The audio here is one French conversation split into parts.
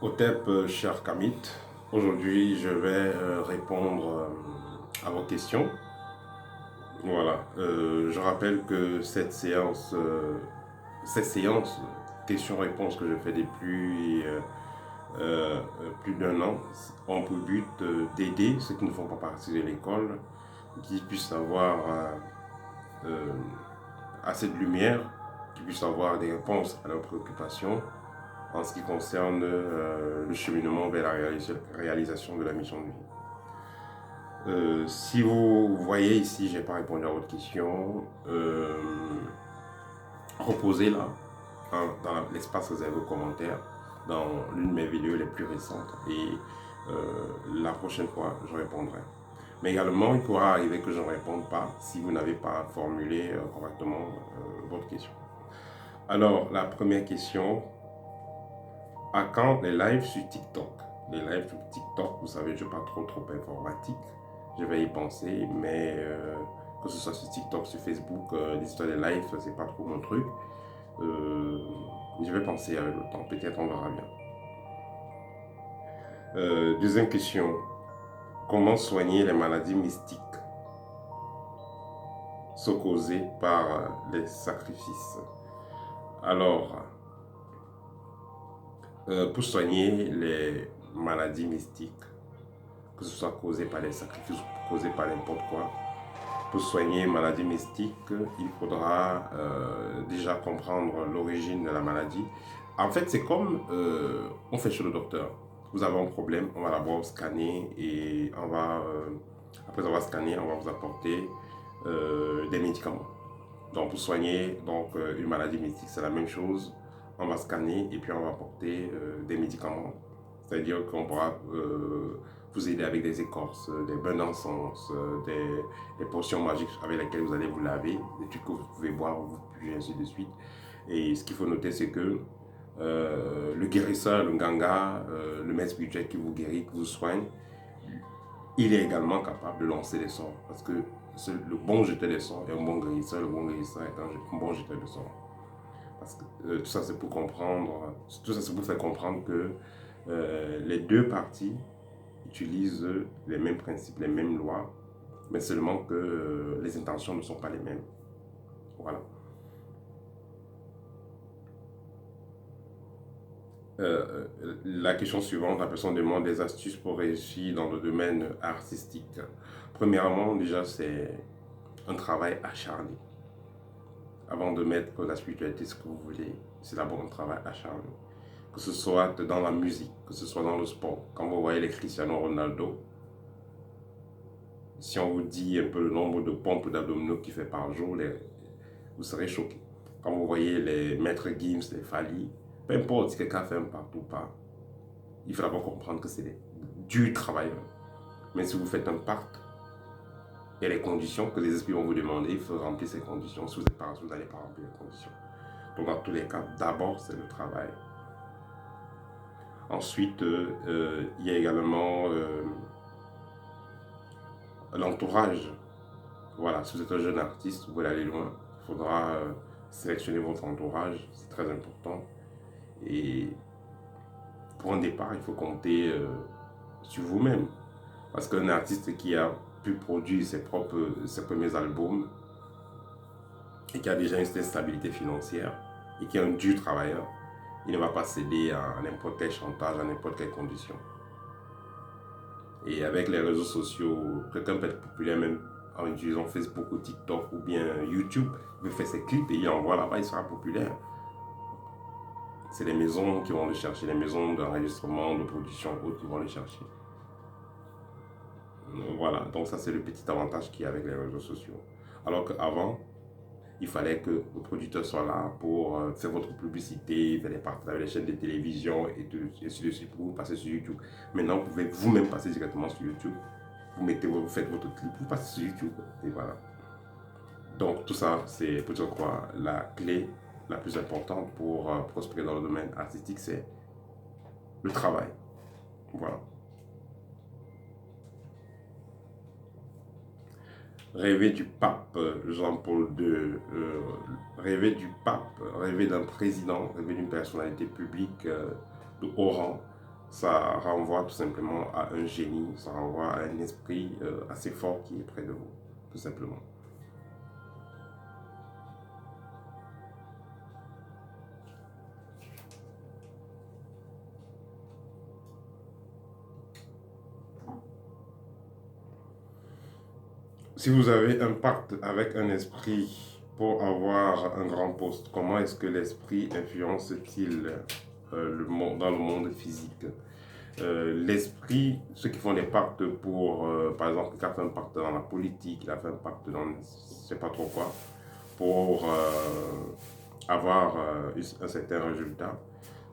Otep, cher Kamit, aujourd'hui je vais répondre à vos questions. Voilà, je rappelle que cette séance questions-réponses que je fais depuis plus d'un an ont pour but d'aider ceux qui ne font pas partie de l'école, qui puissent avoir euh, assez de lumière, qui puissent avoir des réponses à leurs préoccupations en ce qui concerne le cheminement vers la réalisation de la mission de vie. Si vous voyez ici, je n'ai pas répondu à votre question, reposez-la dans l'espace réservé aux commentaires, dans l'une de mes vidéos les plus récentes, et la prochaine fois, je répondrai. Mais également, il pourra arriver que je ne réponde pas si vous n'avez pas formulé correctement votre question. Alors, la première question: à quand les lives sur TikTok? Les lives sur TikTok, vous savez, je ne suis pas trop informatique. Je vais y penser, mais que ce soit sur TikTok, sur Facebook, l'histoire des lives, c'est pas trop mon truc. Je vais penser avec le temps, peut-être on verra bien. Deuxième question: comment soigner les maladies mystiques sont causées par les sacrifices? Alors, pour soigner les maladies mystiques, que ce soit causé par les sacrifices ou causé par n'importe quoi, pour soigner une maladie mystique, il faudra déjà comprendre l'origine de la maladie. En fait, c'est comme on fait chez le docteur. Vous avez un problème, on va d'abord scanner et après avoir scanné, on va vous apporter des médicaments. Donc, pour soigner une maladie mystique, c'est la même chose. On va scanner et puis on va apporter des médicaments. C'est-à-dire qu'on pourra vous aider avec des écorces, des bains d'encens, des potions magiques avec lesquelles vous allez vous laver, des trucs que vous pouvez boire, vous buvez, ainsi de suite. Et ce qu'il faut noter, c'est que le guérisseur, le ganga, le maître spirituel qui vous guérit, qui vous soigne, il est également capable de lancer des sorts. Parce que le bon jeteur des sorts est un bon guérisseur, le bon guérisseur est un bon jeteur de sorts. Parce que tout ça, c'est pour comprendre, tout ça, c'est pour faire comprendre que les deux parties utilisent les mêmes principes, les mêmes lois, mais seulement que les intentions ne sont pas les mêmes. Voilà. La question suivante, la personne demande des astuces pour réussir dans le domaine artistique. Premièrement, déjà, c'est un travail acharné. Avant de mettre la spiritualité, ce que vous voulez, c'est d'abord un travail acharné. Que ce soit dans la musique, que ce soit dans le sport. Quand vous voyez les Cristiano Ronaldo, si on vous dit un peu le nombre de pompes d'abdominaux qu'il fait par jour, vous serez choqué. Quand vous voyez les maîtres Gims, les Fali, peu importe si quelqu'un fait un partout ou pas, il faut d'abord comprendre que c'est du travail. Mais si vous faites un pacte, il y a les conditions que les esprits vont vous demander, il faut remplir ces conditions. Si vous n'êtes pas, vous n'allez pas remplir les conditions. Donc dans tous les cas, d'abord c'est le travail. Ensuite, il y a également l'entourage. Voilà, si vous êtes un jeune artiste, vous voulez aller loin, il faudra sélectionner votre entourage, c'est très important. Et pour un départ, il faut compter sur vous-même. Parce qu'un artiste qui a pu produire ses premiers albums et qui a déjà une stabilité financière et qui est un dur travailleur, il ne va pas céder à n'importe quel chantage, à n'importe quelle condition. Et avec les réseaux sociaux, quelqu'un peut être populaire même en utilisant Facebook ou TikTok ou bien YouTube. Il peut faire ses clips et il envoie là-bas, il sera populaire. C'est les maisons qui vont le chercher, les maisons d'enregistrement, de production autres qui vont le chercher. Voilà, donc ça c'est le petit avantage qu'il y a avec les réseaux sociaux. Alors qu'avant, il fallait que le producteur soit là pour faire votre publicité, faire les partenariats avec les chaînes de télévision et ainsi de suite pour vous passer sur YouTube. Maintenant, vous pouvez vous-même passer directement sur YouTube. Vous faites votre clip, vous passez sur YouTube et voilà. Donc tout ça, c'est peut-être quoi la clé la plus importante pour prospérer dans le domaine artistique, c'est le travail. Voilà. Rêver du pape Jean-Paul II, rêver du pape, rêver d'un président, rêver d'une personnalité publique de haut rang, ça renvoie tout simplement à un génie, ça renvoie à un esprit assez fort qui est près de vous, tout simplement. Si vous avez un pacte avec un esprit pour avoir un grand poste, comment est-ce que l'esprit influence-t-il dans le monde physique? L'esprit, ceux qui font des pactes pour, par exemple, quelqu'un a fait un pacte dans la politique, il a fait un pacte dans je ne sais pas trop quoi, pour avoir un certain résultat,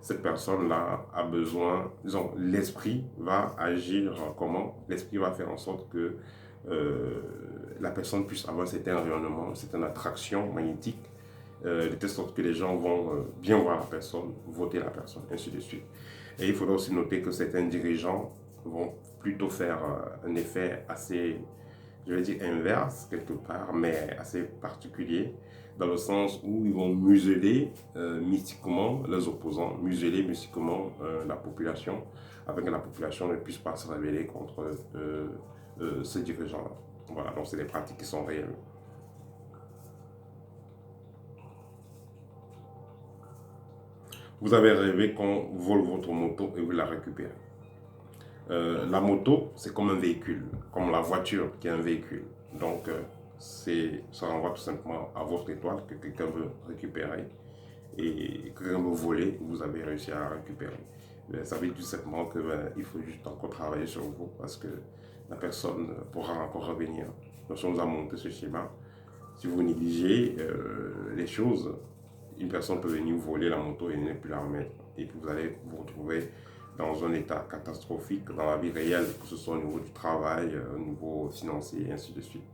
cette personne-là a besoin, disons, l'esprit va agir comment? L'esprit va faire en sorte que euh, la personne puisse avoir un certain rayonnement, une certaine attraction magnétique, de telle sorte que les gens vont bien voir la personne, voter la personne, ainsi de suite. Et il faudra aussi noter que certains dirigeants vont plutôt faire un effet assez, je vais dire inverse quelque part, mais assez particulier, dans le sens où ils vont museler mystiquement les opposants, museler mystiquement la population, afin que la population ne puisse pas se révéler contre ces dirigeants-là. Voilà, donc c'est des pratiques qui sont réelles. Vous avez rêvé qu'on vole votre moto et vous la récupérez. La moto, c'est comme un véhicule, comme la voiture qui est un véhicule. Donc, ça renvoie tout simplement à votre étoile que quelqu'un veut récupérer et que quelqu'un veut voler, vous avez réussi à récupérer. Mais ça veut dire tout simplement qu'il faut juste encore travailler sur vous parce que la personne pourra encore revenir. Nous sommes à monter ce schéma. Si vous négligez les choses, une personne peut venir vous voler la moto et ne plus la remettre. Et puis vous allez vous retrouver dans un état catastrophique dans la vie réelle, que ce soit au niveau du travail, au niveau financier, et ainsi de suite.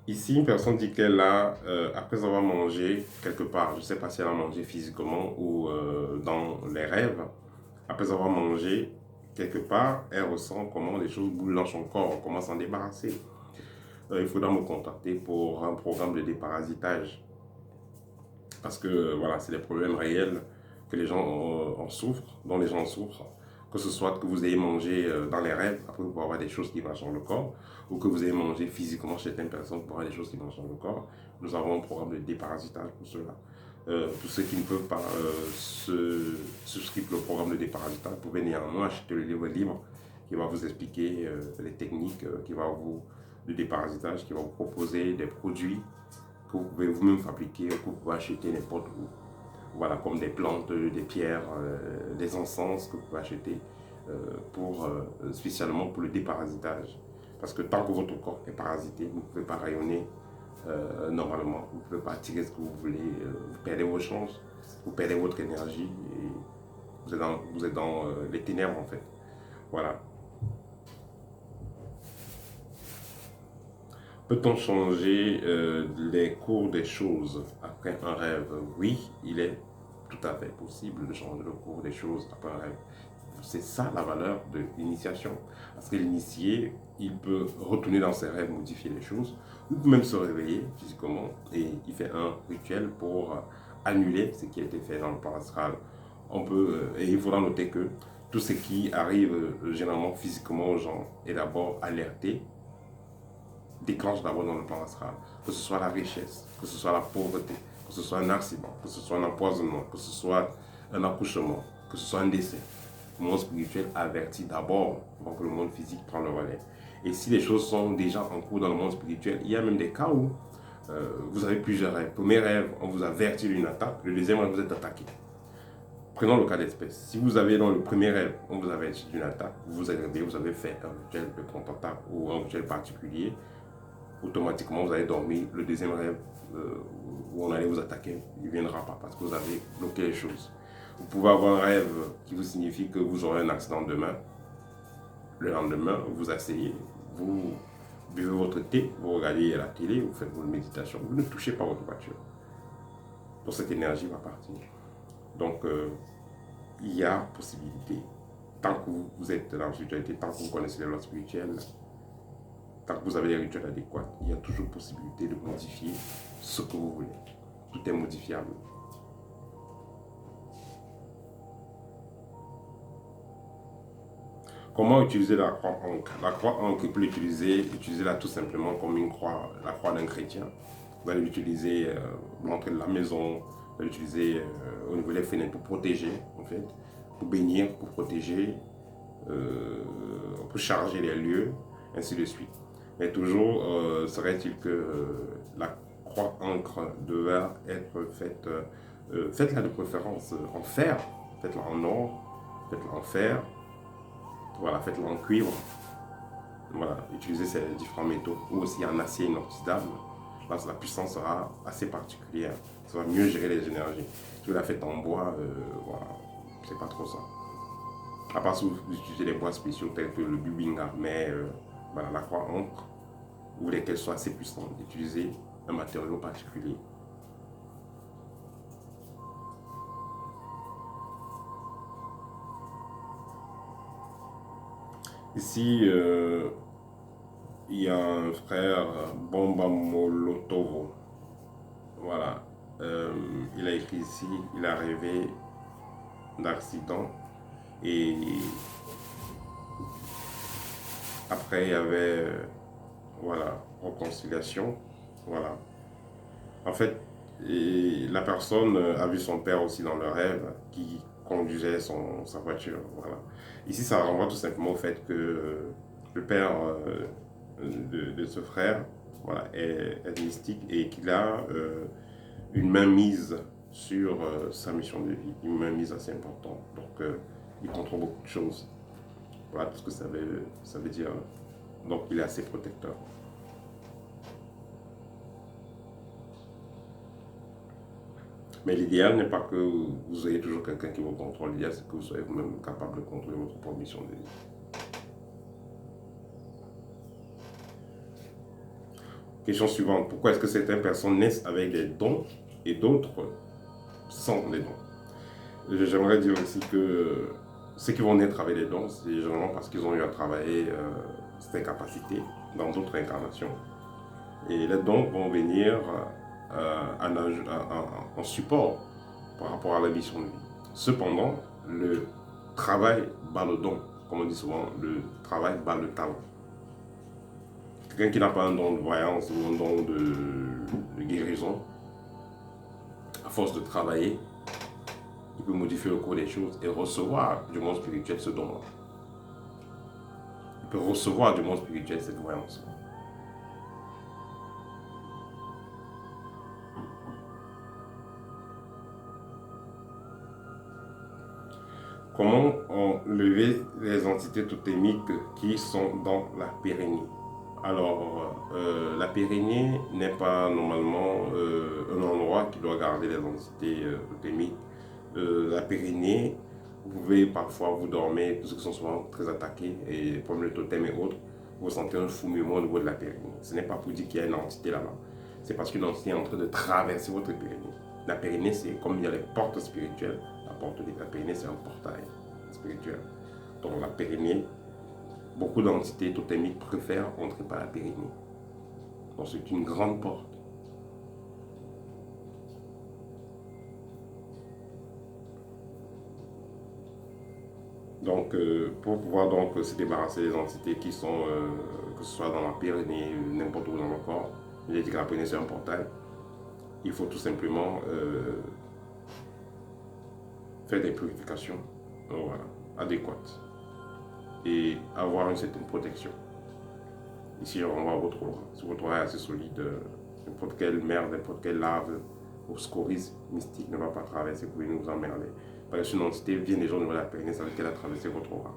Ici, une personne dit qu'elle a, après avoir mangé quelque part, je ne sais pas si elle a mangé physiquement ou dans les rêves, après avoir mangé quelque part, elle ressent comment les choses bougent dans son corps, on commence à s'en débarrasser. Il faudra me contacter pour un programme de déparasitage. Parce que voilà, c'est des problèmes réels que les gens en souffrent, dont les gens souffrent. Que ce soit que vous ayez mangé dans les rêves, après vous pouvez avoir des choses qui marchent dans le corps, ou que vous ayez mangé physiquement chez certaines personnes pour avoir des choses qui marchent dans le corps. Nous avons un programme de déparasitage pour cela. Pour ceux qui ne peuvent pas se souscrire au programme de déparasitage, vous pouvez néanmoins acheter le livre libre qui va vous expliquer les techniques de déparasitage, qui va vous proposer des produits que vous pouvez vous-même fabriquer, que vous pouvez acheter n'importe où. Voilà, comme des plantes, des pierres, des encens que vous pouvez acheter spécialement pour le déparasitage. Parce que tant que votre corps est parasité, vous ne pouvez pas rayonner normalement, vous ne pouvez pas attirer ce que vous voulez, vous perdez vos chances, vous perdez votre énergie et vous êtes dans les ténèbres en fait. Voilà. Peut-on changer les cours des choses après un rêve? Oui, il est tout à fait possible de changer le cours des choses après un rêve. C'est ça la valeur de l'initiation. Parce que l'initié, il peut retourner dans ses rêves, modifier les choses, ou même se réveiller physiquement et il fait un rituel pour annuler ce qui a été fait dans le plan astral. Et il faudra noter que tout ce qui arrive généralement physiquement aux gens est d'abord alerté, déclenche d'abord dans le plan astral, que ce soit la richesse, que ce soit la pauvreté, que ce soit un accident, que ce soit un empoisonnement, que ce soit un accouchement, que ce soit un décès. Le monde spirituel avertit d'abord avant que le monde physique prenne le relais. Et si les choses sont déjà en cours dans le monde spirituel, il y a même des cas où vous avez plusieurs rêves. Premier rêve, on vous avertit d'une attaque. Le deuxième rêve, vous êtes attaqué. Prenons le cas d'espèce. Si vous avez dans le premier rêve, on vous avertit d'une attaque, vous vous êtes réveillé, vous avez fait un rituel de contre-attaque ou un rituel particulier, automatiquement vous allez dormir. Le deuxième rêve où on allait vous attaquer, il ne viendra pas parce que vous avez bloqué les choses. Vous pouvez avoir un rêve qui vous signifie que vous aurez un accident demain. Le lendemain, vous vous asseyez, vous buvez votre thé, vous regardez la télé, vous faites votre méditation, vous ne touchez pas votre voiture. Donc cette énergie va partir. Donc il y a possibilité, tant que vous êtes dans la spiritualité, tant que vous connaissez les lois spirituelles, tant que vous avez les rituels adéquats, il y a toujours possibilité de modifier ce que vous voulez. Tout est modifiable. Comment utiliser la croix ancre? La croix ancre, vous pouvez l'utiliser là tout simplement comme une croix, la croix d'un chrétien. Vous allez l'utiliser à l'entrée de la maison, vous allez l'utiliser au niveau des fenêtres pour protéger, en fait, pour bénir, pour protéger, pour charger les lieux, ainsi de suite. Mais toujours, serait-il que la croix ancre devait être faite, faites-la de préférence en fer, faites-la en or, faites-la en fer, voilà, faites-la en cuivre. Voilà, utilisez ces différents métaux ou aussi en acier inoxydable. Là, la puissance sera assez particulière. Ça va mieux gérer les énergies. Si vous la faites en bois, voilà, c'est pas trop ça. À part si vous utilisez des bois spéciaux tels que le bubinga, mais voilà, la croix ancre, vous voulez qu'elle soit assez puissante, utilisez un matériau particulier. Ici, il y a un frère, Bomba Molotovo. Voilà. Il a écrit ici, il a rêvé d'accident. Et après, il y avait, voilà, réconciliation. Voilà. En fait, la personne a vu son père aussi dans le rêve qui conduisait sa voiture. Voilà. Ici, ça renvoie tout simplement au fait que le père de ce frère, voilà, est mystique et qu'il a une mainmise sur sa mission de vie, une mainmise assez importante. Donc, il contrôle beaucoup de choses. Voilà tout ce que ça veut dire. Donc, il est assez protecteur. Mais l'idéal n'est pas que vous ayez toujours quelqu'un qui vous contrôle. L'idéal, c'est que vous soyez vous-même capable de contrôler votre propre mission de vie. Question suivante. Pourquoi est-ce que certaines personnes naissent avec des dons et d'autres sans les dons? J'aimerais dire aussi que ceux qui vont naître avec des dons, c'est généralement parce qu'ils ont eu à travailler ces capacités dans d'autres incarnations. Et les dons vont venir en support par rapport à la mission de vie. Cependant, le travail bat le don. Comme on dit souvent, le travail bat le talent. Quelqu'un qui n'a pas un don de voyance ou un don de guérison, à force de travailler, il peut modifier le cours des choses et recevoir du monde spirituel ce don-là. Il peut recevoir du monde spirituel cette voyance. Comment enlever les entités totémiques qui sont dans la périnée? Alors, la périnée n'est pas normalement un endroit qui doit garder les entités totémiques. La périnée, vous pouvez parfois vous dormir, tous ceux qui sont souvent très attaqués, et comme le totem et autres, vous sentez un fourmillement au niveau de la périnée. Ce n'est pas pour dire qu'il y a une entité là-bas, c'est parce qu'une entité est en train de traverser votre périnée. La périnée, c'est comme il y a les portes spirituelles, la périnée, c'est un portail spirituel. Donc la périnée, beaucoup d'entités totémiques préfèrent entrer par la périnée. Donc c'est une grande porte. Donc pour pouvoir donc se débarrasser des entités qui sont, que ce soit dans la périnée, n'importe où dans le corps, j'ai dit que la périnée c'est un portail, il faut tout simplement faire des purifications voilà, adéquates et avoir une certaine protection. Ici, on va votre aura. Si votre aura est assez solide, n'importe quelle merde, n'importe quelle lave ou scories mystique ne va pas traverser pour venir vous emmerder. Parce que une entité vient déjà au niveau de la périnée, ça veut dire qu'elle a traversé votre aura.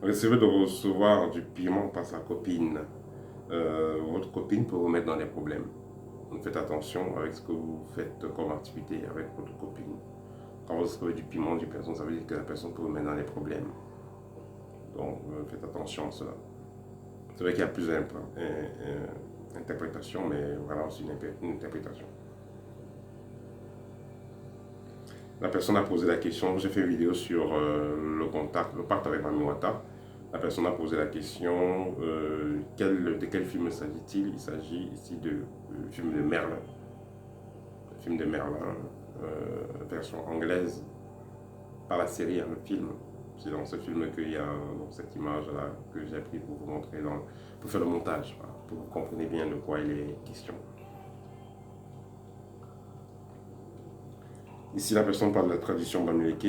Recevez de recevoir du piment par sa copine. Votre copine peut vous mettre dans des problèmes. Donc faites attention avec ce que vous faites comme activité avec votre copine. Quand vous recevez du piment d'une personne, ça veut dire que la personne peut vous mettre dans des problèmes. Donc faites attention à cela. C'est vrai qu'il y a plusieurs interprétations, mais voilà aussi une interprétation. La personne a posé la question, j'ai fait une vidéo sur le pacte avec Mami Wata. La personne a posé la question, de quel film s'agit-il? Il s'agit ici de film de Merlin. Film de Merlin, version anglaise, par la série, le film. C'est dans ce film qu'il y a donc, cette image-là que j'ai pris pour vous montrer, pour faire le montage, voilà, pour que vous compreniez bien de quoi il est question. Ici, la personne parle de la tradition Bamileke,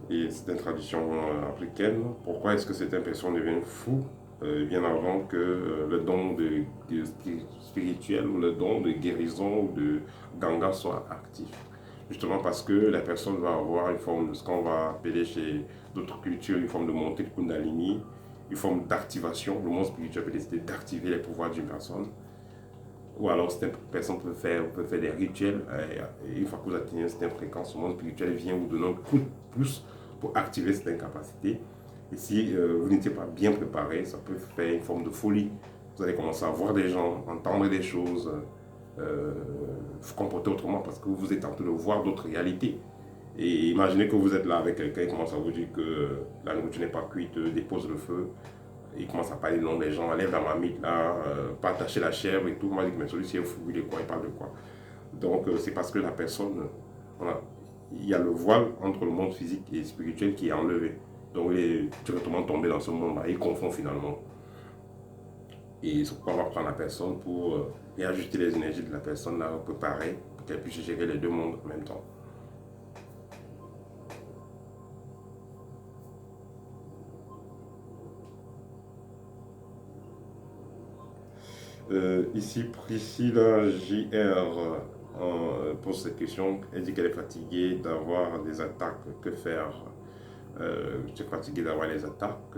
et c'est une tradition africaine. Pourquoi est-ce que certaines personnes deviennent fous bien avant que le don de spirituel ou le don de guérison ou de ganga soit actif? Justement parce que la personne va avoir une forme de ce qu'on va appeler chez d'autres cultures, une forme de montée de Kundalini, une forme d'activation. Le monde spirituel peut décider d'activer les pouvoirs d'une personne. Ou alors, cette personne peut faire des rituels. Et une fois que vous atteignez cette fréquence, le monde spirituel vient vous donner un coup de pouce pour activer cette incapacité. Et si vous n'étiez pas bien préparé, ça peut faire une forme de folie. Vous allez commencer à voir des gens, entendre des choses, vous comporter autrement parce que vous êtes en train de voir d'autres réalités. Et imaginez que vous êtes là avec quelqu'un qui commence à vous dire que la nourriture n'est pas cuite, dépose le feu. Il commence à parler le nom des gens, enlève la marmite là, pas attacher la chèvre et tout. Moi, je dis que mais celui-ci est fou, il est quoi, il parle de quoi? Donc, c'est parce que la personne, voilà, il y a le voile entre le monde physique et spirituel qui est enlevé. Donc, il est directement tombé dans ce monde-là, il confond finalement. Et c'est pourquoi on va prendre la personne pour réajuster les énergies de la personne, là, préparer pour qu'elle puisse gérer les deux mondes en même temps. Ici, Priscilla JR pose cette question. Elle dit qu'elle est fatiguée d'avoir des attaques. Que faire? Je suis fatigué d'avoir les attaques.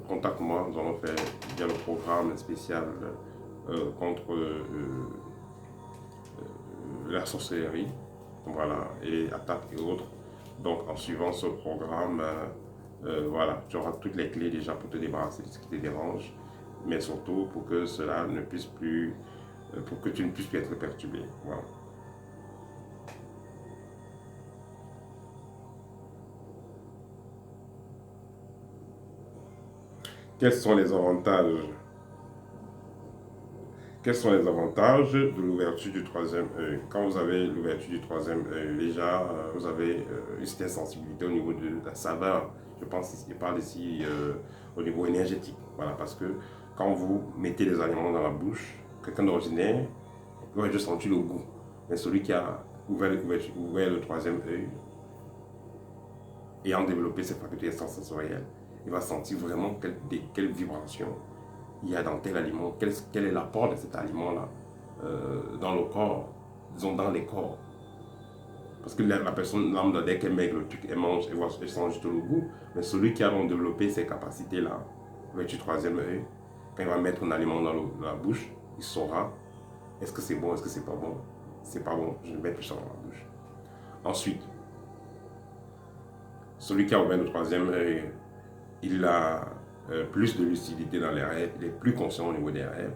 Contacte-moi. Nous allons faire bien le programme spécial contre la sorcellerie. Voilà, et attaques et autres. Donc, en suivant ce programme, voilà, tu auras toutes les clés déjà pour te débarrasser de ce qui te dérange, mais surtout pour que cela ne puisse plus, pour que tu ne puisses plus être perturbé. Voilà. Quels sont les avantages? Quels sont les avantages de l'ouverture du troisième œil? Quand vous avez l'ouverture du troisième œil, déjà, vous avez une certaine sensibilité au niveau de la saveur. Je parle ici au niveau énergétique. Voilà, parce que quand vous mettez les aliments dans la bouche, quelqu'un d'ordinaire va juste sentir le goût. Mais celui qui a ouvert le troisième œil, ayant développé ses facultés sensorielles, il va sentir vraiment quelle vibration il y a dans tel aliment, quel est l'apport de cet aliment-là dans le corps, disons dans les corps. Parce que la personne lambda, dès qu'elle maigre le truc, elle mange, elle sent juste le goût. Mais celui qui a donc développé ces capacités-là, avec du troisième œil, quand il va mettre un aliment dans la bouche, il saura est-ce que c'est bon, est-ce que c'est pas bon. C'est pas bon, je ne mets plus ça dans la bouche. Ensuite, celui qui a ouvert le troisième œil, il a plus de lucidité dans les rêves, il est plus conscient au niveau des rêves.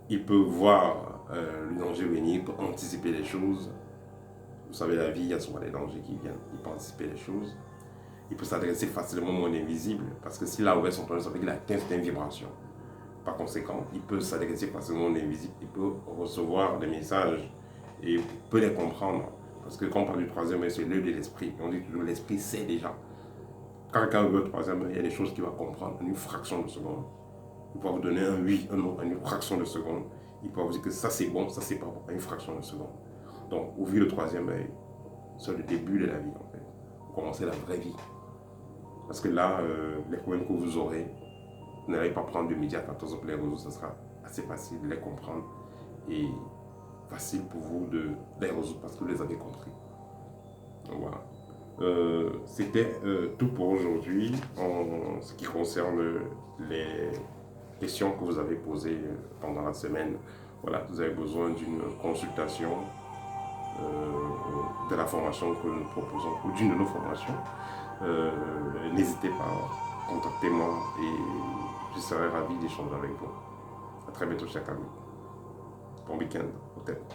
Il peut voir le danger venir, il peut anticiper les choses. Vous savez, la vie, il y a souvent des dangers qui viennent, il peut anticiper les choses. Il peut s'adresser facilement au monde invisible, parce que s'il a ouvert son troisième, ça veut dire qu'il a atteint certaines vibrations. Par conséquent, il peut s'adresser facilement au monde invisible, il peut recevoir des messages et peut les comprendre. Parce que quand on parle du troisième œil, c'est l'œil de l'esprit. On dit toujours l'esprit sait déjà. Quand quelqu'un veut le troisième œil, il y a des choses qu'il va comprendre en une fraction de seconde. Il peut vous donner un oui, un non en une fraction de seconde. Il peut vous dire que ça c'est bon, ça c'est pas bon en une fraction de seconde. Donc, ouvrir le troisième œil, c'est le début de la vie en fait. Vous commencez la vraie vie. Parce que là, les problèmes que vous aurez, vous n'allez pas prendre de midi à 14 pour les résoudre, ce sera assez facile de les comprendre et facile pour vous de les résoudre parce que vous les avez compris. Donc voilà. C'était tout pour aujourd'hui en ce qui concerne les questions que vous avez posées pendant la semaine. Voilà, vous avez besoin d'une consultation de la formation que nous proposons ou d'une de nos formations. N'hésitez pas, contactez-moi et je serai ravi d'échanger avec vous. À très bientôt, chers amis. Bon week-end, peut-être.